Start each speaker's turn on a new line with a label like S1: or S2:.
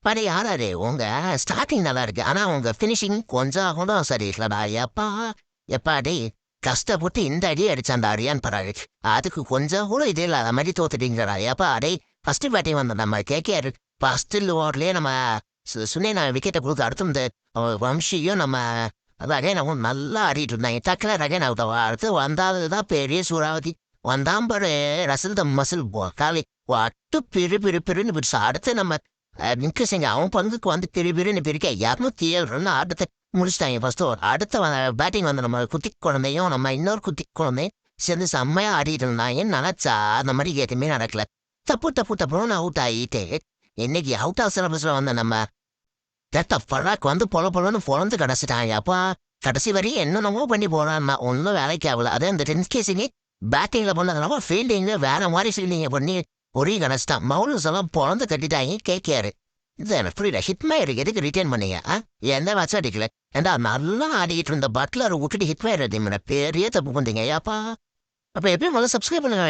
S1: எப்பாடி யாராரு உங்க ஸ்டார்டிங் நல்லா இருக்கு ஆனா உங்க ஃபினிஷிங் கொஞ்சம் கூட சரியில்லடா எப்பா எப்பாடி கஷ்டப்பட்டு இந்த அடி அடிச்சான்டா அடியான் பராரு அதுக்கு கொஞ்சம் கூட இது இல்லாத மாதிரி தோத்துட்டீங்கடா எப்பா அடே ஃபர்ஸ்ட் பேட்டிங் வந்த நம்ம கேகேஆர் ஃபர்ஸ்ட் ஓவர்லயே நம்ம சுனேனா விக்கெட்டை கொடுத்து அடுத்து இந்த வம்சியும் நம்ம அதான் நம்ம நல்லா ஆடிட்டு இருந்தாங்க டக்குல ரகன் அவுட் அடுத்து வந்தால்தான் பெரிய சூறாவதி வந்தாம் பாரு ரசில் த மசில் காலி அட்டு பிரின்னு பிடிச்சா அடுத்து நம்ம நிக்க சிங்க அவன் பங்குக்கு வந்து பிரின்னு பிரிக்க 207 ரன் ஆட்டத்தை முடிச்சிட்டாங்க ஃபர்ஸ்ட் ஓவர் அடுத்த பேட்டிங் வந்து நம்ம குட்டி குழந்தையும் நம்ம இன்னொரு குட்டி குழந்தையும் சேர்ந்து செம்மையா ஆடிட்டு இருந்தாங்கன்னு நினைச்சா அந்த மாதிரி எதுவுமே நடக்கல தப்புன்னு அவுட் ஆகிட்டு இன்னைக்கு அவுட் ஆஃப் சிலபஸ்ல வந்த நம்ம பராக் வந்து பொலன்னு பொழந்து கிடச்சிட்டாங்க அப்பா கடைசி வரையும் என்னென்னமோ பண்ணி போறான்னா ஒன்றும் வேலைக்கு ஆகல அதே இந்த டென்கேசிங்க பேட்டிங்ல பண்ணதுனால ஃபீல்டிங்ல வேற மாதிரி ஃபீல்டிங்க பண்ணி ஒரே கிடச்சிட்டான் மவுலன்ஸ் எல்லாம் பொழந்து கட்டிட்டாங்க கேட்காரு இது எனக்கு புரியல ஹிட்மேயர் எதுக்கு ரிட்டர்ன் பண்ணீங்க எந்த மேட்சும் அடிக்கல ஏண்டா நல்லா ஆடிக்கிட்டு இருந்த பட்லர் விட்டுட்டு ஹிட்மேயர் பெரிய தப்பு பண்ணீங்க ஏப்பா அப்ப எப்பயும் முதல்ல சப்ஸ்கிரைப் பண்ணுங்க